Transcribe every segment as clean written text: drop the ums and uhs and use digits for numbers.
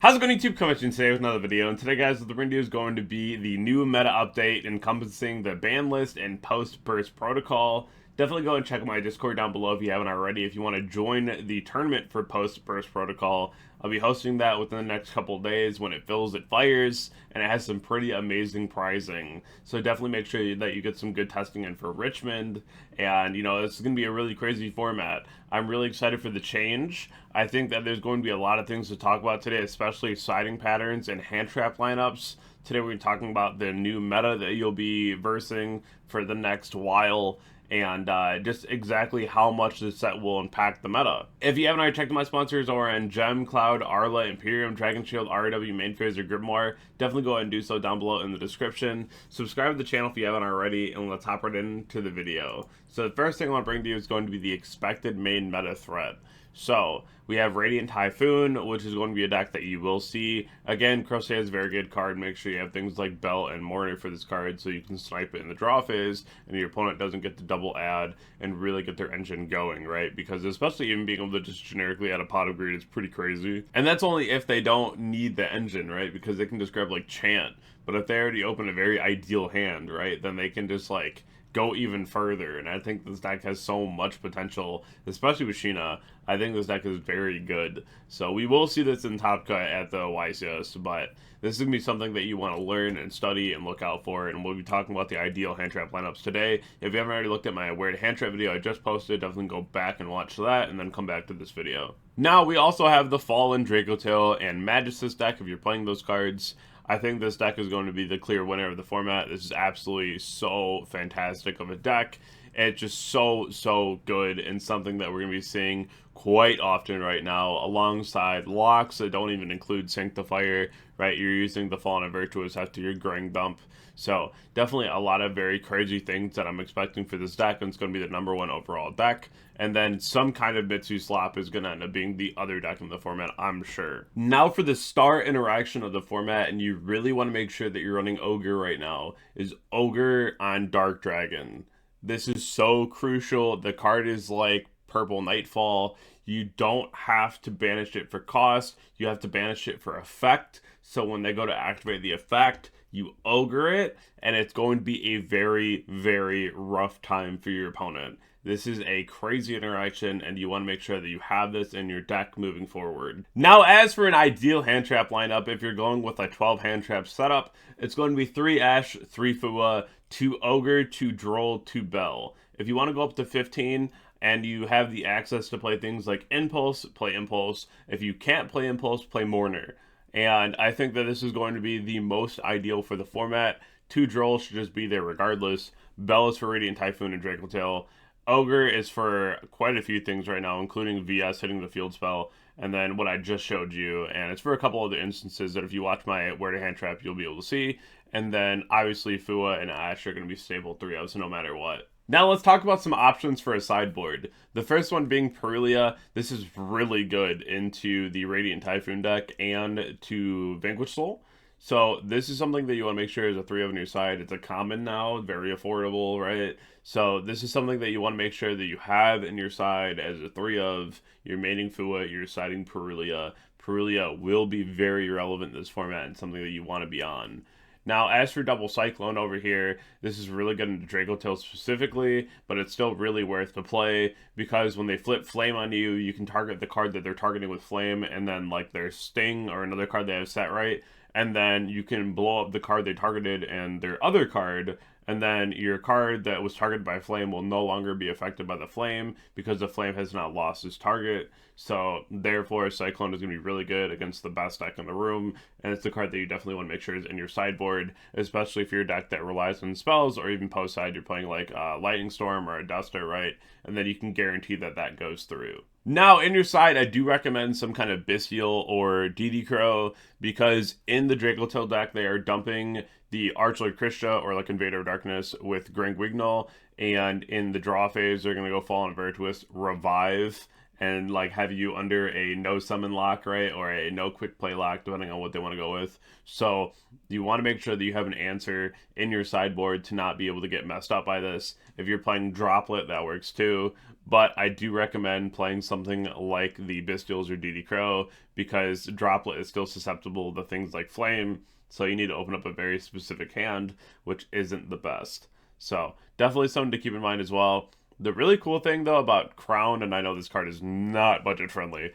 How's it going, YouTube? Coming to you today with another video, and today, guys, the video is going to be the new meta update encompassing the ban list and post-burst protocol. Definitely go and check out my Discord down below if you haven't already. If you want to join the tournament for post-burst protocol, I'll be hosting that within the next couple of days. When it fills, it fires, and it has some pretty amazing prizing. So definitely make sure that you get some good testing in for Richmond, and it's going to be a really crazy format. I'm really excited for the change. I think that there's going to be a lot of things to talk about today, especially siding patterns and hand trap lineups. Today we're going to be talking about the new meta that you'll be versing for the next while, and just exactly how much this set will impact the meta. If you haven't already checked out my sponsors over in Gem, Cloud, Arla, Imperium, Dragonshield, RW, MainPhaze, or Grimoire, definitely go ahead and do so down below in the description. Subscribe to the channel if you haven't already, and let's hop right into the video. So the first thing I want to bring to you is going to be the expected main meta threat. So, we have Radiant Typhoon, which is going to be a deck that you will see. Again, Crochet is a very good card. Make sure you have things like Bell and Mourner for this card so you can snipe it in the draw phase, and your opponent doesn't get to double add and really get their engine going, right? Because especially even being able to just generically add a Pot of Greed is pretty crazy. And that's only if they don't need the engine, right? Because they can just grab, like, Chant. But if they already open a very ideal hand, right, then they can just, like, go even further, and I think this deck has so much potential, especially with Sheena. I think this deck is very good. So we will see this in Top Cut at the YCS, but this is going to be something that you want to learn and study and look out for, and we'll be talking about the ideal hand trap lineups today. If you haven't already looked at my Where to Hand Trap video I just posted, definitely go back and watch that, and then come back to this video. Now, we also have the Fallen, Dracotail, and Magistus deck if you're playing those cards. I think this deck is going to be the clear winner of the format. This is absolutely so fantastic of a deck. It's just so good, and something that we're going to be seeing quite often right now, alongside locks that don't even include Sanctifier, right? You're using the Fallen and Virtuous after your Grang Dump. So definitely a lot of very crazy things that I'm expecting for this deck, and it's going to be the #1 overall deck. And then some kind of Mitsu slap is going to end up being the other deck in the format, I'm sure. Now for the star interaction of the format, and you really want to make sure that you're running Ogre right now, is Ogre on Dark Dragon. This is so crucial. The card is like Purple Nightfall. You don't have to banish it for cost. You have to banish it for effect. So when they go to activate the effect, you Ogre it, and it's going to be a very rough time for your opponent. This is a crazy interaction, and you want to make sure that you have this in your deck moving forward. Now, as for an ideal hand trap lineup, if you're going with a 12 hand trap setup, it's going to be 3 Ash, 3 Fua, 2 Ogre, 2 Droll, 2 Bell. If you want to go up to 15, and you have the access to play things like Impulse, play Impulse. If you can't play Impulse, play Mourner. And I think that this is going to be the most ideal for the format. 2 Droll should just be there regardless. Bell is for Radiant Typhoon and Dracotail. Ogre is for quite a few things right now, including VS hitting the field spell, and then what I just showed you, and it's for a couple other instances that if you watch my Where to Hand Trap, you'll be able to see. And then obviously Fua and Ash are going to be stable 3-0s no matter what. Now let's talk about some options for a sideboard. The first one being Perulia. This is really good into the Radiant Typhoon deck and to Vanquish Soul. So this is something that you want to make sure is a 3 on your side. It's a common now, very affordable, right? So this is something that you want to make sure that you have in your side as a 3 of. You're maining Fua, you're siding Perulia. Perulia will be very relevant in this format and something that you want to be on. Now, as for Double Cyclone over here, this is really good into Dracotail specifically, but it's still really worth the play, because when they flip Flame on you, you can target the card that they're targeting with Flame, and then like their Sting or another card they have set right, and then you can blow up the card they targeted and their other card, and then your card that was targeted by Flame will no longer be affected by the Flame because the Flame has not lost its target. So therefore, Cyclone is going to be really good against the best deck in the room, and it's the card that you definitely want to make sure is in your sideboard, especially if you're a deck that relies on spells, or even post side you're playing like Lightning Storm or a Duster, right? And then you can guarantee that that goes through. Now, in your side, I do recommend some kind of Bestial or DD Crow, because in the Dracotail deck, they are dumping the Archlord Krishna or like Invader of Darkness with Grang Wignall, and in the draw phase, they're going to go Fallen Virtuous, Revive, and like have you under a no summon lock, right, or a no quick play lock, depending on what they want to go with. So you want to make sure that you have an answer in your sideboard to not be able to get messed up by this. If you're playing Droplet, that works too. But I do recommend playing something like the Bestials or DD Crow, because Droplet is still susceptible to things like Flame, so you need to open up a very specific hand, which isn't the best. So definitely something to keep in mind as well. The really cool thing, though, about Crown, and I know this card is not budget friendly,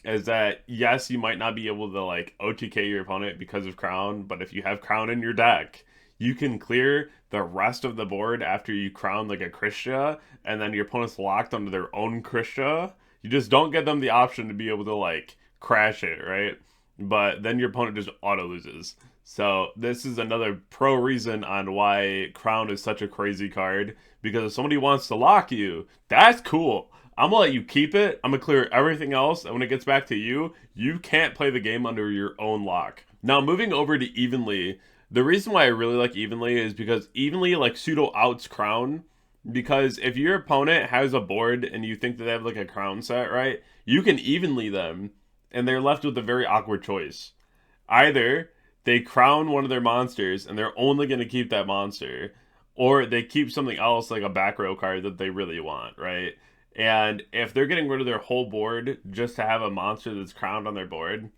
is that, yes, you might not be able to, like, OTK your opponent because of Crown, but if you have Crown in your deck, you can clear the rest of the board after you crown, like, a Kristia, and then your opponent's locked onto their own Kristia. You just don't get them the option to be able to, like, crash it, right? But then your opponent just auto-loses. So this is another pro reason on why Crown is such a crazy card, because if somebody wants to lock you, that's cool. I'm gonna let you keep it. I'm gonna clear everything else, and when it gets back to you, you can't play the game under your own lock. Now, moving over to Evenly, the reason why I really like Evenly is because Evenly, like, pseudo outs Crown. Because if your opponent has a board and you think that they have, like, a Crown set, right, you can Evenly them, and they're left with a very awkward choice. Either they crown one of their monsters and they're only going to keep that monster, or they keep something else like a back row card that they really want, right? And if they're getting rid of their whole board just to have a monster that's crowned on their board,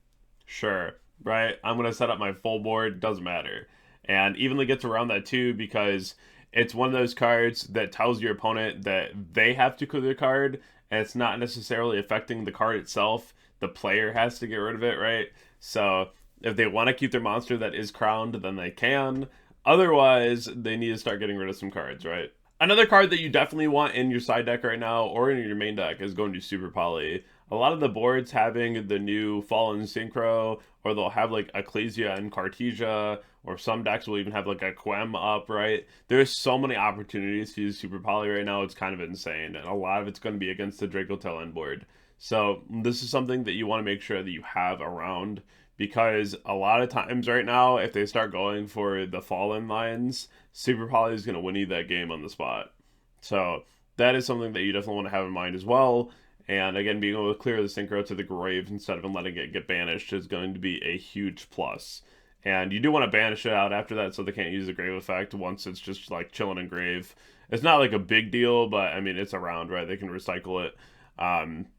sure, right? I'm going to set up my full board, doesn't matter. And Evenly gets around that too, because it's one of those cards that tells your opponent that they have to clear their card, and it's not necessarily affecting the card itself. The player has to get rid of it, right? So if they want to keep their monster that is crowned, then they can. Otherwise, they need to start getting rid of some cards, right? Another card that you definitely want in your side deck right now, or in your main deck, is going to Super Poly. A lot of the boards having the new Fallen Synchro, or they'll have like Ecclesia and Cartesia, or some decks will even have like a Quem up, right? There's so many opportunities to use Super Poly right now, it's kind of insane, and a lot of it's going to be against the Draco Tail end board. So this is something that you want to make sure that you have around, because a lot of times right now, if they start going for the Fallen lines, Super Poly is going to win you that game on the spot. So that is something that you definitely want to have in mind as well. And again, being able to clear the Synchro to the grave instead of letting it get banished is going to be a huge plus. And you do want to banish it out after that so they can't use the grave effect once it's just like chilling in grave. It's not like a big deal, but I mean, it's around, right? They can recycle it.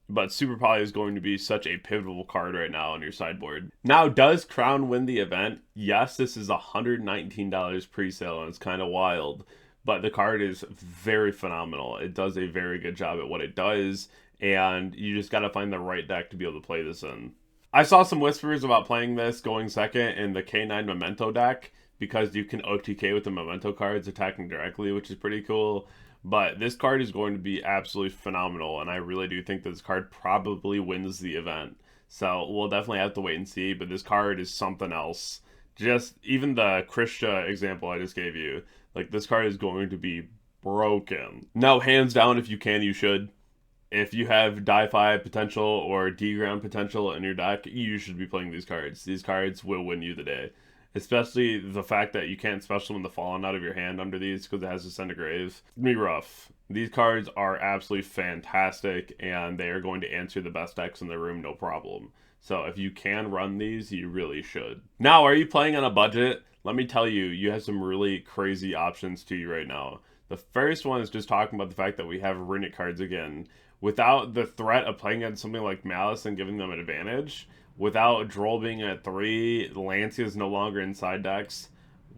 But Super Poly is going to be such a pivotal card right now on your sideboard. Now, does Crown win the event? Yes, this is $119 pre-sale, and it's kind of wild. But the card is very phenomenal. It does a very good job at what it does, and you just got to find the right deck to be able to play this in. I saw some whispers about playing this going second in the K9 Memento deck, because you can OTK with the Memento cards attacking directly, which is pretty cool. But this card is going to be absolutely phenomenal, and I really do think that this card probably wins the event. So we'll definitely have to wait and see, but this card is something else. Just even the Kristia example I just gave you, like, this card is going to be broken. Now, hands down, if you can, you should. If you have Die 5 potential or D-Ground potential in your deck, you should be playing these cards. These cards will win you the day. Especially the fact that you can't special summon the Fallen out of your hand under these because it has to send a grave. It's gonna be rough. These cards are absolutely fantastic, and they are going to answer the best decks in the room, no problem. So if you can run these, you really should. Now, are you playing on a budget? Let me tell you, you have some really crazy options to you right now. The first one is just talking about the fact that we have Runic cards again. Without the threat of playing against something like Malice and giving them an advantage, without Droll being at 3, Lancia is no longer inside decks.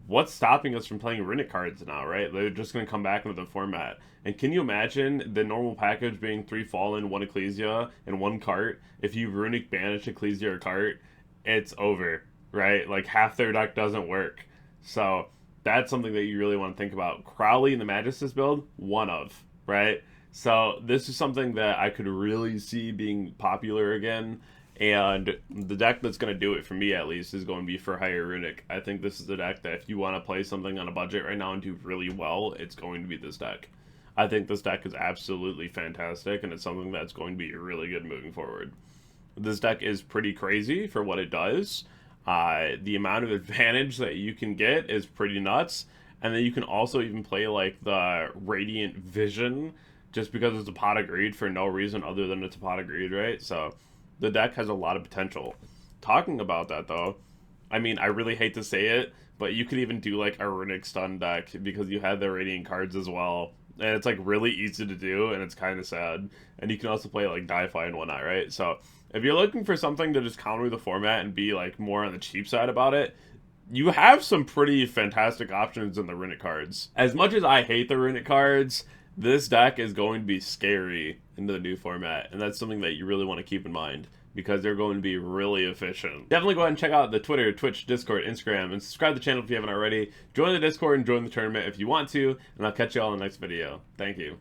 What's stopping us from playing Runic cards now, right? They're just going to come back into the format. And can you imagine the normal package being 3 Fallen, 1 Ecclesia, and 1 cart? If you Runic banish Ecclesia or cart, it's over, right? Like, half their deck doesn't work. So that's something that you really want to think about. Crowley in the Magistus build, one of, right? So this is something that I could really see being popular again. And the deck that's going to do it, for me at least, is going to be for higher Runic. I think this is the deck that if you want to play something on a budget right now and do really well, it's going to be this deck. I think this deck is absolutely fantastic, and it's something that's going to be really good moving forward. This deck is pretty crazy for what it does. The amount of advantage that you can get is pretty nuts. And then you can also even play like the Radiant Vision just because it's a pot of greed for no reason other than it's a pot of greed, right? So the deck has a lot of potential. Talking about that though, I mean, I really hate to say it, but you could even do like a Runic Stun deck because you have the Radiant cards as well. And it's like really easy to do, and it's kind of sad. And you can also play like Di-Fi and whatnot, right? So if you're looking for something to just counter the format and be like more on the cheap side about it, you have some pretty fantastic options in the Runic cards. As much as I hate the Runic cards, this deck is going to be scary into the new format, and that's something that you really want to keep in mind because they're going to be really efficient. Definitely go ahead and check out the Twitter, Twitch, Discord, Instagram, and subscribe to the channel if you haven't already. Join the Discord and join the tournament if you want to, and I'll catch you all in the next video. Thank you.